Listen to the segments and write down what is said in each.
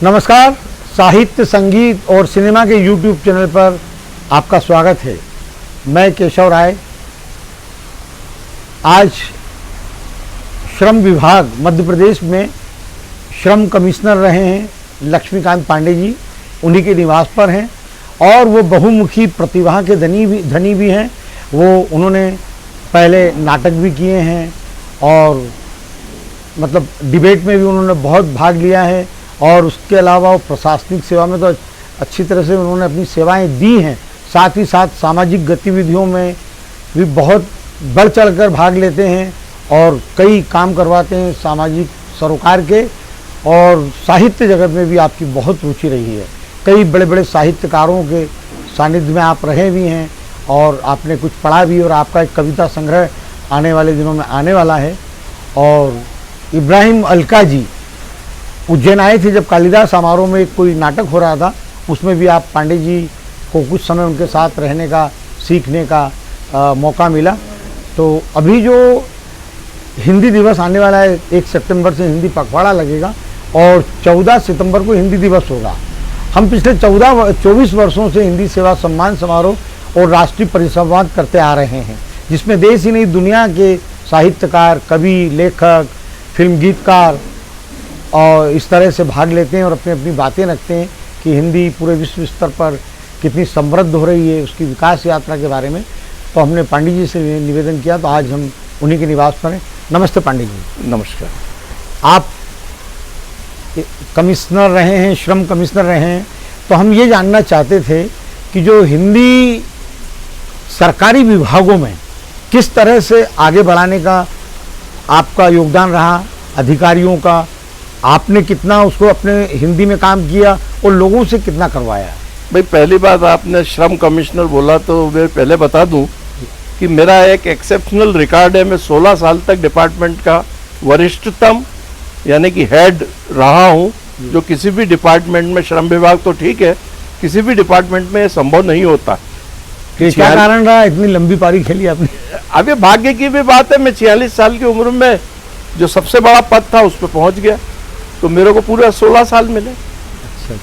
नमस्कार, साहित्य, संगीत और सिनेमा के YouTube चैनल पर आपका स्वागत है। मैं केशव राय। आज श्रम विभाग मध्य प्रदेश में श्रम कमिश्नर रहे हैं लक्ष्मीकांत पांडे जी, उन्हीं के निवास पर हैं और वो बहुमुखी प्रतिभा के धनी भी हैं। उन्होंने पहले नाटक भी किए हैं और मतलब डिबेट में भी उन्होंने बहुत भाग लिया है और उसके अलावा वो प्रशासनिक सेवा में तो अच्छी तरह से उन्होंने अपनी सेवाएं दी हैं। साथ ही साथ सामाजिक गतिविधियों में भी बहुत बढ़ चढ़कर भाग लेते हैं और कई काम करवाते हैं सामाजिक सरोकार के। और साहित्य जगत में भी आपकी बहुत रुचि रही है। कई बड़े बड़े साहित्यकारों के सानिध्य में आप रहे भी हैं और आपने कुछ पढ़ा भी, और आपका एक कविता संग्रह आने वाले दिनों में आने वाला है। और इब्राहिम अलका जी उज्जैन आए थे जब कालिदास समारोह में कोई नाटक हो रहा था, उसमें भी आप पांडे जी को कुछ समय उनके साथ रहने का, सीखने का मौका मिला। तो अभी जो हिंदी दिवस आने वाला है, 1 सितंबर से हिंदी पखवाड़ा लगेगा और 14 सितंबर को हिंदी दिवस होगा। हम पिछले 24 वर्षों से हिंदी सेवा सम्मान समारोह और राष्ट्रीय परिसंवाद करते आ रहे हैं, जिसमें देश ही नहीं दुनिया के साहित्यकार, कवि, लेखक, फिल्म गीतकार और इस तरह से भाग लेते हैं और अपनी अपनी बातें रखते हैं कि हिंदी पूरे विश्व स्तर पर कितनी समृद्ध हो रही है, उसकी विकास यात्रा के बारे में। तो हमने पांडे जी से निवेदन किया, तो आज हम उन्हीं के निवास पर हैं। नमस्ते पांडे जी। नमस्कार। आप कमिश्नर रहे हैं, श्रम कमिश्नर रहे हैं, तो हम ये जानना चाहते थे कि जो हिंदी सरकारी विभागों में किस तरह से आगे बढ़ाने का आपका योगदान रहा, अधिकारियों का, आपने कितना उसको अपने हिंदी में काम किया और लोगों से कितना करवाया? भाई, पहली बात आपने श्रम कमिश्नर बोला तो मैं पहले बता दूं कि मेरा एक एक्सेप्शनल रिकॉर्ड है। मैं 16 साल तक डिपार्टमेंट का वरिष्ठतम यानी कि हेड रहा हूं, जो किसी भी डिपार्टमेंट में, श्रम विभाग तो ठीक है, किसी भी डिपार्टमेंट में संभव नहीं होता। क्या कारण रहा इतनी लंबी पारी खेली आपने? अभी भाग्य की भी बात है, मैं 46 साल की उम्र में जो सबसे बड़ा पद था उस पर पहुंच गया, तो मेरे को पूरा 16 साल मिले। अच्छा।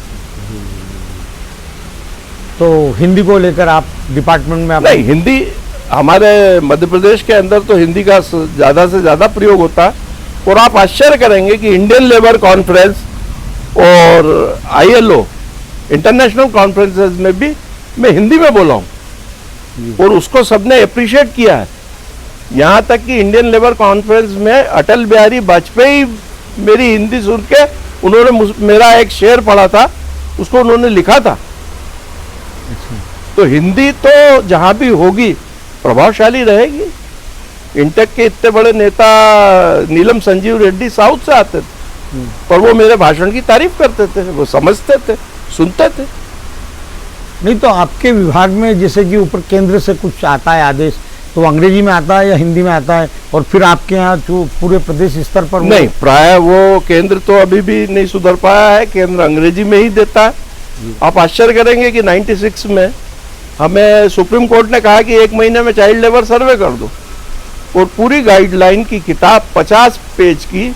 तो हिंदी को लेकर आप डिपार्टमेंट में नहीं, हिंदी हमारे मध्य प्रदेश के अंदर तो हिंदी का ज़्यादा से ज़्यादा प्रयोग होता है। और आप आश्चर्य करेंगे कि इंडियन लेबर कॉन्फ्रेंस और ILO इंटरनेशनल कॉन्फ्रेंसेस में भी मैं हिंदी में बोला हूँ और उसको सबने अप्रिशिएट किया है। यहाँ तक कि इंडियन लेबर कॉन्फ्रेंस में अटल बिहारी वाजपेयी मेरी हिंदी सुन के उन्होंने मेरा एक शेर पढ़ा था, उसको उन्होंने लिखा था। तो हिंदी तो जहां भी होगी प्रभावशाली रहेगी। इंटेक के इतने बड़े नेता नीलम संजीव रेड्डी साउथ से आते थे, पर वो मेरे भाषण की तारीफ करते थे, वो समझते थे, सुनते थे। नहीं तो आपके विभाग में जैसे कि ऊपर केंद्र से कुछ आता है आदेश, तो अंग्रेजी में आता है या हिंदी में आता है? और फिर आपके यहाँ जो पूरे प्रदेश स्तर पर नहीं, प्राय वो केंद्र तो अभी भी नहीं सुधर पाया है, केंद्र अंग्रेजी में ही देता है। आप आश्चर्य करेंगे कि 96 में हमें सुप्रीम कोर्ट ने कहा कि 1 महीने में चाइल्ड लेबर सर्वे कर दो, और पूरी गाइडलाइन की किताब 50 पेज की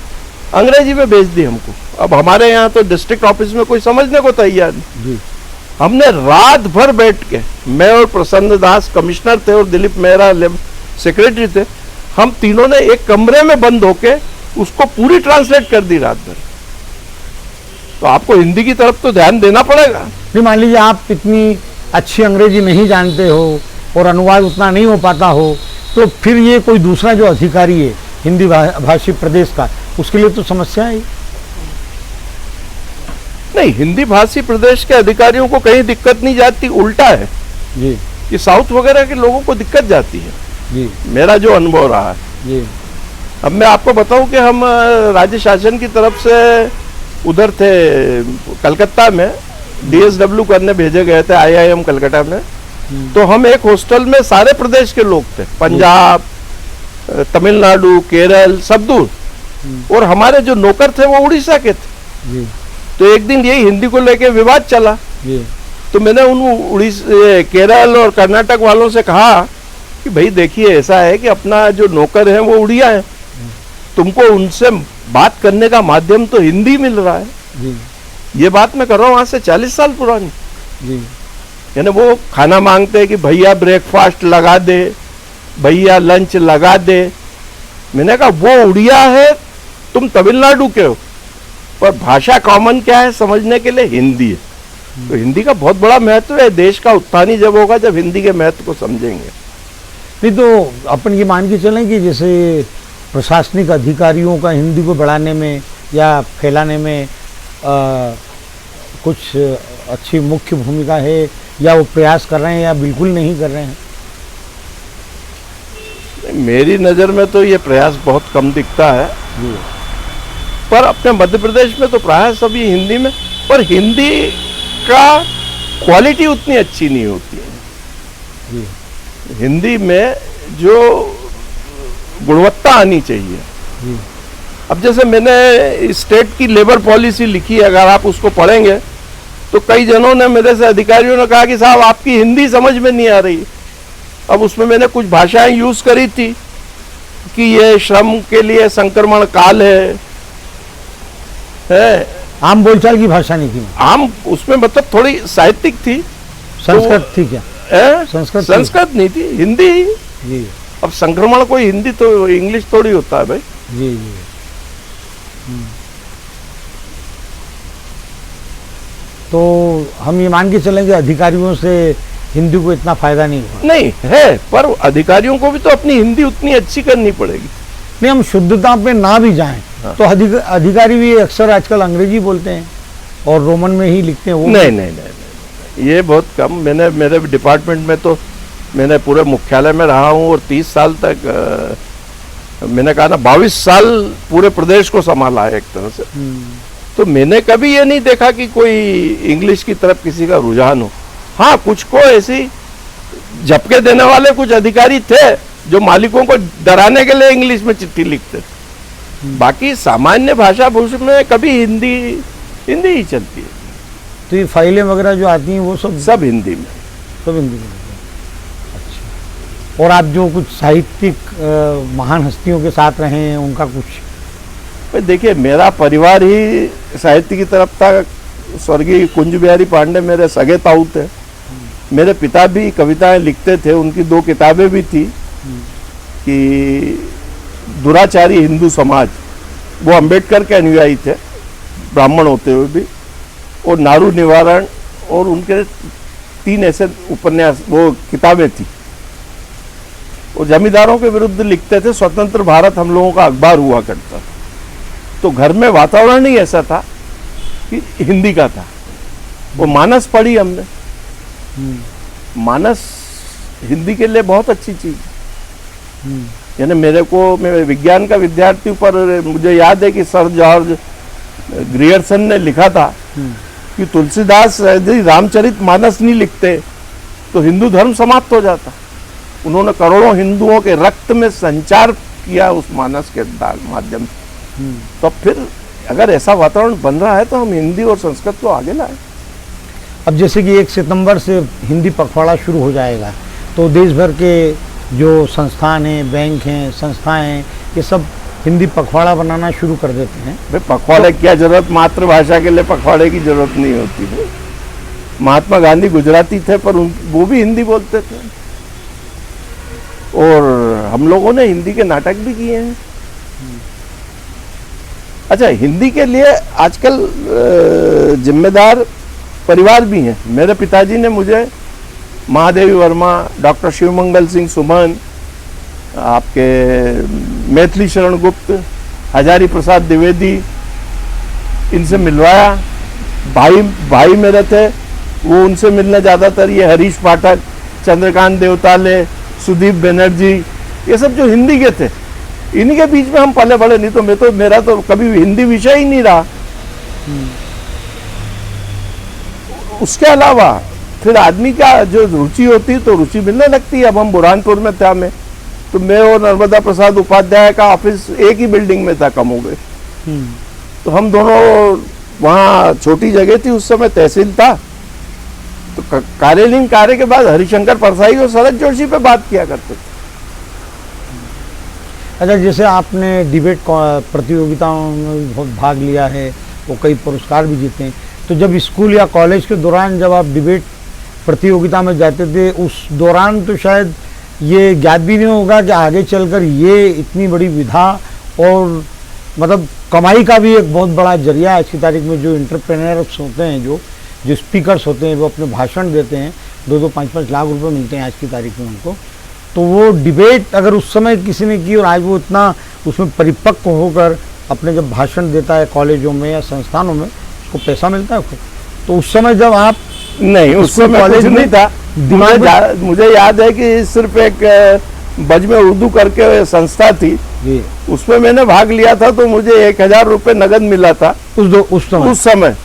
अंग्रेजी में भेज दी हमको। अब हमारे यहाँ तो डिस्ट्रिक्ट ऑफिस में कोई समझने को तैयार नहीं। हमने रात भर बैठ के, मैं और प्रसन्न दास कमिश्नर थे और दिलीप मेहरा सेक्रेटरी थे, हम तीनों ने एक कमरे में बंद होके उसको पूरी ट्रांसलेट कर दी रात भर। तो आपको हिंदी की तरफ तो ध्यान देना पड़ेगा। नहीं, मान लीजिए आप इतनी अच्छी अंग्रेजी नहीं जानते हो और अनुवाद उतना नहीं हो पाता हो, तो फिर ये कोई दूसरा जो अधिकारी है हिंदी भाषी प्रदेश का, उसके लिए तो समस्या है। नहीं, हिंदी भाषी प्रदेश के अधिकारियों को कहीं दिक्कत नहीं जाती, उल्टा है जी कि साउथ वगैरह के लोगों को दिक्कत जाती है जी। मेरा जो अनुभव रहा है जी। अब मैं आपको बताऊं कि हम राज्य शासन की तरफ से उधर थे कलकत्ता में, DSW करने भेजे गए थे IIM कलकत्ता में। तो हम एक हॉस्टल में सारे प्रदेश के लोग थे, पंजाब, तमिलनाडु, केरल, सब दूर, और हमारे जो नौकर थे वो उड़ीसा के थे। तो एक दिन यही हिंदी को लेके विवाद चला, तो मैंने उन केरल और कर्नाटक वालों से कहा कि भाई देखिए, ऐसा है कि अपना जो नौकर है वो उड़िया है, तुमको उनसे बात करने का माध्यम तो हिंदी मिल रहा है, ये बात मैं कर रहा हूँ आज से 40 साल पुरानी। जी यानी वो खाना मांगते हैं कि भैया ब्रेकफास्ट लगा दे, भैया लंच लगा दे। मैंने कहा वो उड़िया है, तुम तमिलनाडु के हो, पर भाषा कॉमन क्या है समझने के लिए? हिंदी है। तो हिंदी का बहुत बड़ा महत्व है। देश का उत्थान ही जब होगा जब हिंदी के महत्व को समझेंगे। नहीं तो अपन ये मान के चलें कि जैसे प्रशासनिक अधिकारियों का हिंदी को बढ़ाने में या फैलाने में कुछ अच्छी मुख्य भूमिका है, या वो प्रयास कर रहे हैं या बिल्कुल नहीं कर रहे हैं? मेरी नज़र में तो ये प्रयास बहुत कम दिखता है। जी पर अपने मध्य प्रदेश में तो प्राय सभी हिंदी में, पर हिंदी का क्वालिटी उतनी अच्छी नहीं होती है। जी हिंदी में जो गुणवत्ता आनी चाहिए। जी अब जैसे मैंने स्टेट की लेबर पॉलिसी लिखी है, अगर आप उसको पढ़ेंगे तो कई जनों ने मेरे से, अधिकारियों ने कहा कि साहब आपकी हिंदी समझ में नहीं आ रही। अब उसमें मैंने कुछ भाषाएं यूज करी थी कि ये श्रम के लिए संक्रमण काल है। आम बोलचाल की भाषा नहीं थी, आम उसमें मतलब थोड़ी साहित्यिक थी। संस्कृत थी क्या? संस्कृत थी? संस्कृत नहीं थी, हिंदी। जी अब संक्रमण कोई हिंदी तो इंग्लिश थोड़ी होता है भाई। जी जी तो हम ये मान के चलें कि अधिकारियों से हिंदी को इतना फायदा नहीं हुआ? नहीं है, पर अधिकारियों को भी तो अपनी हिंदी उतनी अच्छी करनी पड़ेगी। नहीं, हम शुद्धता पे ना भी जाएं हाँ। तो अधिकारी भी अक्सर आजकल अंग्रेजी बोलते हैं और रोमन में ही लिखते हैं। वो नहीं नहीं नहीं, नहीं ये बहुत कम। मैंने मेरे डिपार्टमेंट में तो मैंने पूरे मुख्यालय में रहा हूँ और 30 साल तक मैंने कहा ना 22 साल पूरे प्रदेश को संभाला है एक तरह से। तो मैंने कभी ये नहीं देखा कि कोई इंग्लिश की तरफ किसी का रुझान हो। हाँ, कुछ को ऐसी झपके देने वाले कुछ अधिकारी थे जो मालिकों को डराने के लिए इंग्लिश में चिट्ठी लिखते थे। बाकी सामान्य भाषा भूषण में कभी हिंदी ही चलती है। तो ये फाइलें वगैरह जो आती हैं वो सब हिंदी में, सब हिंदी में। अच्छा, और आप जो कुछ साहित्यिक महान हस्तियों के साथ रहे हैं उनका कुछ? भाई देखिए, मेरा परिवार ही साहित्य की तरफ था। स्वर्गीय कुंज बिहारी पांडे मेरे सगे ताऊ थे। मेरे पिता भी कविताएं लिखते थे। उनकी 2 किताबें भी थी कि दुराचारी हिंदू समाज, वो अंबेडकर के अनुयायी थे ब्राह्मण होते हुए भी, और नारू निवारण, और उनके 3 ऐसे उपन्यास वो किताबें थी। और जमींदारों के विरुद्ध लिखते थे। स्वतंत्र भारत हम लोगों का अखबार हुआ करता था। तो घर में वातावरण ही ऐसा था कि हिंदी का था। वो मानस पढ़ी हमने। मानस हिंदी के लिए बहुत अच्छी चीज। यानी मैं विज्ञान का विद्यार्थी, पर मुझे याद है कि सर जॉर्ज ग्रियर्सन ने लिखा था कि तुलसीदास यदि रामचरित मानस नहीं लिखते तो हिंदू धर्म समाप्त हो जाता। उन्होंने करोड़ों हिंदुओं के रक्त में संचार किया उस मानस के माध्यम से। तो फिर अगर ऐसा वातावरण बन रहा है तो हम हिंदी और संस्कृत को आगे लाए। अब जैसे कि 1 सितंबर से हिंदी पखवाड़ा शुरू हो जाएगा, तो देश भर के जो संस्थान हैं, बैंक हैं, संस्थाएं हैं, ये सब हिंदी पखवाड़ा बनाना शुरू कर देते हैं। भाई पखवाड़े की क्या जरूरत? मातृभाषा के लिए पखवाड़े की जरूरत नहीं होती है। महात्मा गांधी गुजराती थे, पर वो भी हिंदी बोलते थे। और हम लोगों ने हिंदी के नाटक भी किए हैं। अच्छा, हिंदी के लिए आजकल जिम्मेदार परिवार भी हैं। मेरे पिताजी ने मुझे महादेवी वर्मा, डॉक्टर शिवमंगल सिंह सुमन, आपके मैथिली शरण गुप्त, हजारी प्रसाद द्विवेदी, इनसे मिलवाया। भाई मेरे थे, वो उनसे मिलने ज़्यादातर ये हरीश पाठक, चंद्रकांत देवताले, सुदीप बनर्जी, ये सब जो हिंदी के थे, इन्हीं के बीच में हम पले बड़े। नहीं तो मेरा तो कभी हिंदी विषय ही नहीं रहा। उसके अलावा फिर आदमी का जो रुचि होती तो रुचि मिलने लगती है। अब हम बुरहानपुर में थे, तो मैं और नर्मदा प्रसाद उपाध्याय का ऑफिस एक ही बिल्डिंग में था, कम हो गए। तो हम दोनों वहाँ, छोटी जगह थी उस समय, तहसील था, तो कार्यालयीन कार्य के बाद हरिशंकर परसाई और शरद जोशी पे बात किया करते थे। अच्छा, जैसे आपने डिबेट प्रतियोगिताओं में बहुत भाग लिया है, वो कई पुरस्कार भी जीते हैं, तो जब स्कूल या कॉलेज के दौरान जब आप डिबेट प्रतियोगिता में जाते थे, उस दौरान तो शायद ये ज्ञात भी नहीं होगा कि आगे चलकर ये इतनी बड़ी विधा और मतलब कमाई का भी एक बहुत बड़ा जरिया आज की तारीख में जो एंटरप्रेन्योर्स होते हैं, जो स्पीकर्स होते हैं, वो अपने भाषण देते हैं, 2-2, 5-5 लाख रुपए मिलते हैं आज की तारीख में उनको। तो वो डिबेट अगर उस समय किसी ने की और आज वो इतना उसमें परिपक्व होकर अपने जब भाषण देता है कॉलेजों में या संस्थानों में, उसको पैसा मिलता है खूब। तो उस समय जब आप नहीं, उस समय कॉलेज नहीं था। मुझे याद है कि सिर्फ एक बज में उर्दू करके संस्था थी, उसमें मैंने भाग लिया था, तो मुझे 1000 रुपये नगद मिला था उस समय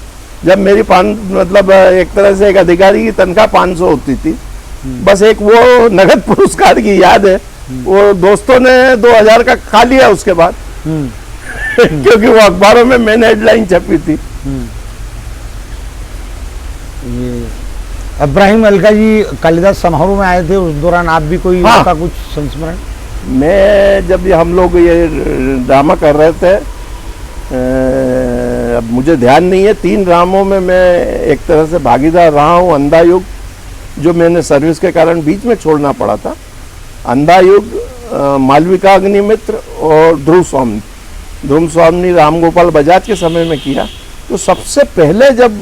जब मेरी मतलब एक तरह से एक अधिकारी की तनख्वाह 500 होती थी। बस एक वो नगद पुरस्कार की याद है। वो दोस्तों ने 2000 का खा लिया उसके बाद क्योंकि वो अखबारों में मैंने हेडलाइन छपी थी। ये इब्राहिम अलका जी कालिदास समारोह में आए थे, उस दौरान आप भी कोई का कुछ संस्मरण? मैं जब हम लोग ये ड्रामा कर रहे थे, अब मुझे ध्यान नहीं है, 3 ड्रामों में मैं एक तरह से भागीदार रहा हूँ। अंधा युग जो मैंने सर्विस के कारण बीच में छोड़ना पड़ा था, अंधा युग, मालविका अग्निमित्र और ध्रुव स्वामी राम गोपाल बजाज के समय में किया। तो सबसे पहले जब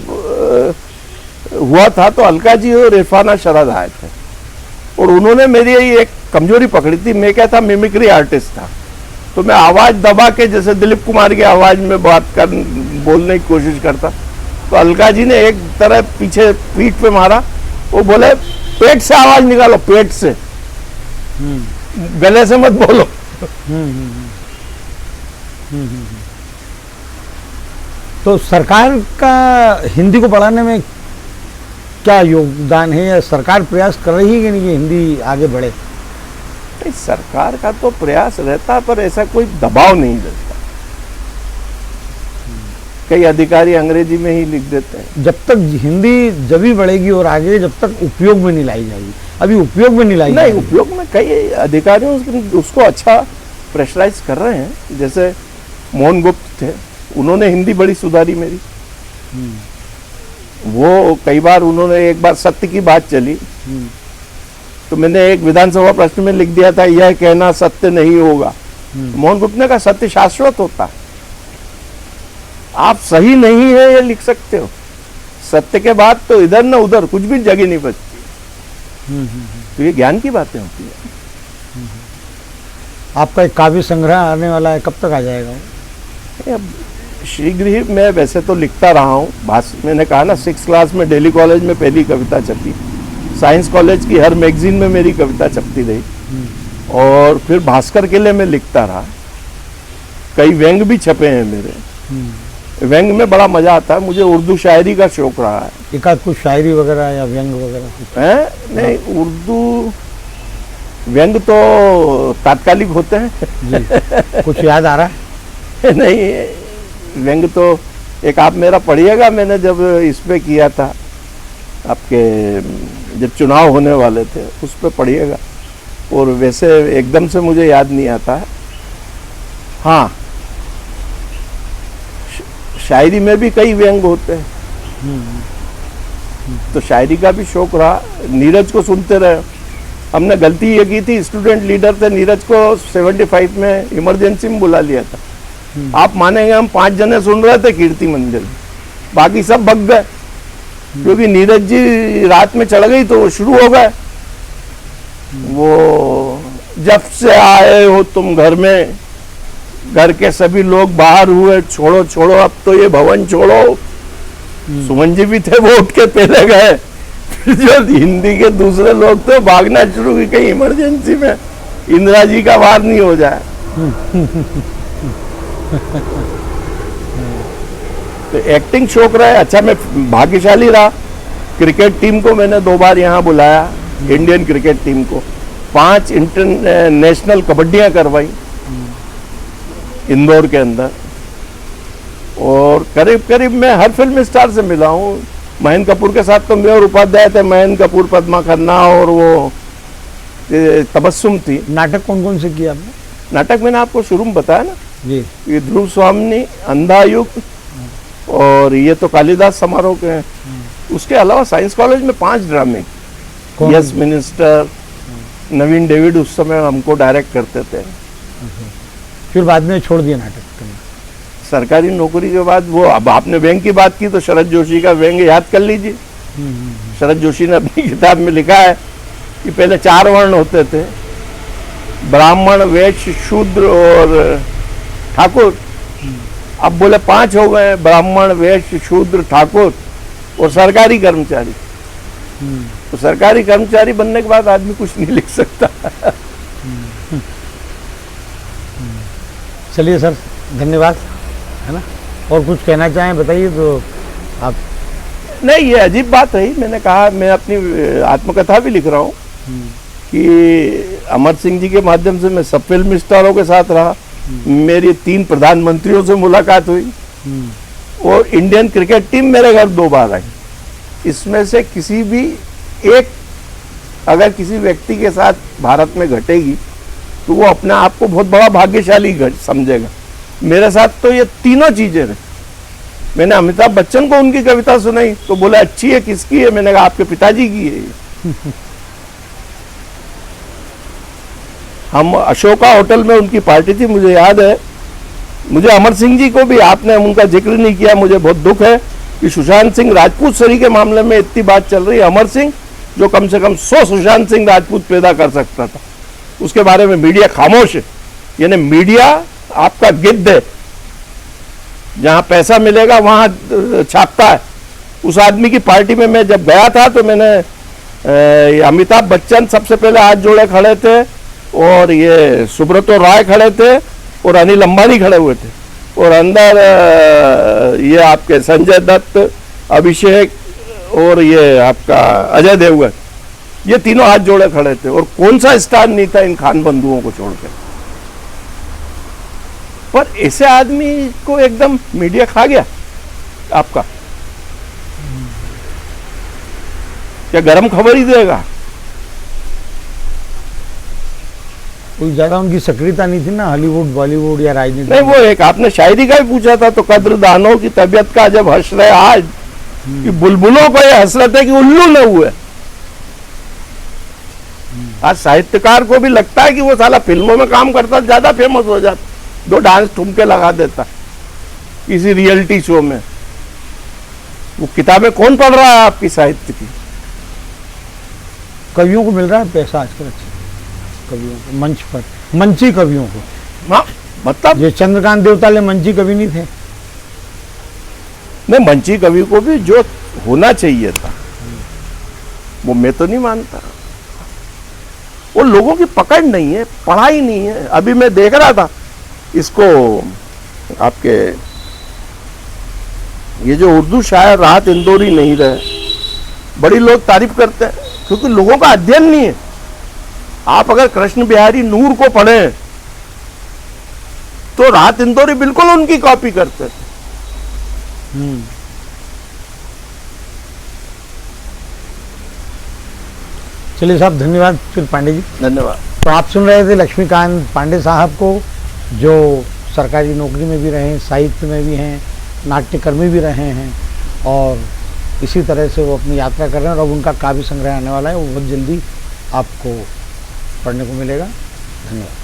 हुआ था तो अलका जी और इरफाना शरद आए थे और उन्होंने मेरी एक कमजोरी पकड़ी थी। मैं क्या था, मिमिक्री आर्टिस्ट था, तो मैं आवाज दबा के जैसे दिलीप कुमार की आवाज में बोलने की कोशिश करता। तो अलका जी ने एक तरह पीछे पीठ पे मारा, वो बोले पेट से आवाज निकालो, पेट से, गले से मत बोलो। तो सरकार का हिंदी को बढ़ाने में क्या योगदान है, या सरकार प्रयास कर रही है कि नहीं कि हिंदी आगे बढ़े? सरकार का तो प्रयास रहता, पर ऐसा कोई दबाव नहीं रहता। कई अधिकारी अंग्रेजी में ही लिख देते हैं। जब तक हिंदी जब ही बढ़ेगी और आगे, जब तक उपयोग में नहीं लाई जाएगी। अभी उपयोग में नहीं लाई जाएगी। नहीं, उपयोग में कई अधिकारी उसको अच्छा प्रेशराइज कर रहे हैं। जैसे मोहन गुप्त थे, उन्होंने हिंदी बड़ी सुधारी मेरी। वो कई बार उन्होंने एक बार सत्य की बात चली, तो मैंने एक विधानसभा प्रश्न में लिख दिया था, यह कहना सत्य नहीं होगा। मोहन गुप्त ने कहा सत्य शाश्वत होता है, आप सही नहीं है ये लिख सकते हो, सत्य के बाद तो इधर न उधर कुछ भी जगह नहीं बचती। तो ये ज्ञान की बातें होती है। आपका एक काव्य संग्रह आने वाला है, कब तक आ जाएगा? शीघ्र ही। मैं वैसे तो लिखता रहा हूँ। मैंने कहा ना, 6th क्लास में दिल्ली कॉलेज में पहली कविता छपी, साइंस कॉलेज की हर मैगजीन में मेरी कविता छपती रही, और फिर भास्कर के लिए मैं लिखता रहा। कई व्यंग भी छपे हैं मेरे। व्यंग में बड़ा मजा आता है मुझे। उर्दू शायरी का शौक रहा है। एकाध कुछ शायरी वगैरह या व्यंग वगैरह है? नहीं, उर्दू व्यंग तो तात्कालिक होते हैं जी। कुछ याद आ रहा है? नहीं, व्यंग तो एक आप मेरा पढ़िएगा, मैंने जब इस पे किया था, आपके जब चुनाव होने वाले थे, उस पे पढ़िएगा। और वैसे एकदम से मुझे याद नहीं आता है। हाँ, शायरी में भी कई व्यंग होते हैं, तो शायरी का भी शौक रहा। नीरज को सुनते रहे। हमने गलती ये की थी, स्टूडेंट लीडर थे, नीरज को 75 में इमरजेंसी में बुला लिया था। आप मानेंगे, हम 5 जने सुन रहे थे कीर्ति मंदिर में, बाकी सब भग गए, क्योंकि नीरज जी रात में चढ़ गई तो वो शुरू हो गए। वो जब से आए हो तुम घर में, घर के सभी लोग बाहर हुए, छोड़ो छोड़ो अब तो ये भवन छोड़ो। सुमन जी भी थे, वो उठ के पहले गए। फिर जो हिंदी के दूसरे लोग थे भागना शुरू की, कहीं इमरजेंसी में इंदिरा जी का वार नहीं हो जाए। तो एक्टिंग शौक रहा है। अच्छा, मैं भाग्यशाली रहा। क्रिकेट टीम को मैंने 2 बार यहाँ बुलाया, इंडियन क्रिकेट टीम को। 5 इंटरनेशनल कबड्डियाँ करवाई इंदौर के अंदर। और करीब करीब मैं हर फिल्म स्टार से मिला हूँ। महेंद्र कपूर के साथ तो मैं और उपाध्याय थे, महेंद्र कपूर, पद्मा खन्ना और वो तबस्सुम थी। नाटक कौन कौन से किया आपने? नाटक मैंने आपको शुरू में बताया ना जी। ये ध्रुव स्वामी, अंधा युग और ये तो कालिदास समारोह के हैं। उसके अलावा साइंस कॉलेज में 5 ड्रामे, कौन? यस मिनिस्टर, नवीन डेविड उस समय हमको डायरेक्ट करते थे। फिर बाद में छोड़ दिया नाटक करना। सरकारी नौकरी के बाद वो, अब आपने व्यंग की बात की तो शरद जोशी का व्यंग याद कर लीजिए। शरद जोशी ने अपनी किताब में लिखा है कि पहले 4 वर्ण होते थे, ब्राह्मण, वैश्य, शूद्र और ठाकुर। अब बोले 5 हो गए, ब्राह्मण, वैश्य, शूद्र, ठाकुर और सरकारी कर्मचारी। तो सरकारी कर्मचारी बनने के बाद आदमी कुछ नहीं लिख सकता। चलिए सर, धन्यवाद, है ना। और कुछ कहना चाहें बताइए तो आप। नहीं, ये अजीब बात रही। मैंने कहा मैं अपनी आत्मकथा भी लिख रहा हूँ कि अमर सिंह जी के माध्यम से मैं सब फिल्म स्टारों के साथ रहा, मेरी 3 प्रधानमंत्रियों से मुलाकात हुई और इंडियन क्रिकेट टीम मेरे घर 2 बार आई। इसमें से किसी भी एक अगर किसी व्यक्ति के साथ भारत में घटेगी तो वो अपने आप को बहुत बड़ा भाग्यशाली समझेगा। मेरे साथ तो ये तीनों चीजें रही। मैंने अमिताभ बच्चन को उनकी कविता सुनाई तो बोला अच्छी है, किसकी है? मैंने कहा आपके पिताजी की है। हम अशोका होटल में उनकी पार्टी थी, मुझे याद है। मुझे अमर सिंह जी को भी, आपने उनका जिक्र नहीं किया, मुझे बहुत दुख है कि सुशांत सिंह राजपूत सरी के मामले में इतनी बात चल रही है। अमर सिंह जो कम से कम 100 सुशांत सिंह राजपूत पैदा कर सकता था, उसके बारे में मीडिया खामोश है। यानी मीडिया आपका गिद्ध है, जहां पैसा मिलेगा वहां छापता है। उस आदमी की पार्टी में मैं जब गया था तो मैंने अमिताभ बच्चन सबसे पहले हाथ जोड़े खड़े थे और ये सुब्रतो राय खड़े थे और अनिल अंबानी खड़े हुए थे और अंदर ये आपके संजय दत्त, अभिषेक और ये आपका अजय देवगन, ये तीनों हाथ जोड़े खड़े थे। और कौन सा स्टार नहीं था इन खान बंधुओं को छोड़कर। पर ऐसे आदमी को एकदम मीडिया खा गया आपका। क्या गरम खबर ही देगा? कोई ज्यादा उनकी सक्रियता नहीं थी ना हॉलीवुड, बॉलीवुड या राजनीति। नहीं, वो एक आपने शायरी का भी पूछा था तो कद्रदानों की तबीयत का जब हंस रहे आज कि बुलबुलों को ये हसरत है कि उल्लू न हुए। आज साहित्यकार को भी लगता है कि वो साला फिल्मों में काम करता ज्यादा फेमस हो जाता, 2 डांस ठुमके लगा देता किसी रियलिटी शो में। वो किताबें कौन पढ़ रहा है आपकी साहित्य की? कवियों को मिल रहा है पैसा आजकल, अच्छा कवियों को मंच पर, मंची कवियों को। हाँ, मतलब ये चंद्रकांत देवताले मंची कवि नहीं थे? नहीं, मंची कवि को भी जो होना चाहिए था वो मैं तो नहीं मानता। वो लोगों की पकड़ नहीं है, पढ़ाई नहीं है। अभी मैं देख रहा था इसको, आपके ये जो उर्दू शायर राहत इंदौरी नहीं रहे, बड़ी लोग तारीफ करते हैं क्योंकि लोगों का अध्ययन नहीं है। आप अगर कृष्ण बिहारी नूर को पढ़ें तो राहत इंदौरी बिल्कुल उनकी कॉपी करते थे। चलिए साहब, धन्यवाद फिर पांडे जी। धन्यवाद। तो आप सुन रहे थे लक्ष्मीकांत पांडे साहब को, जो सरकारी नौकरी में भी रहे हैं, साहित्य में भी हैं, नाट्यकर्मी भी रहे हैं और इसी तरह से वो अपनी यात्रा कर रहे हैं। और अब उनका काव्य संग्रह आने वाला है, वो बहुत जल्दी आपको पढ़ने को मिलेगा। धन्यवाद।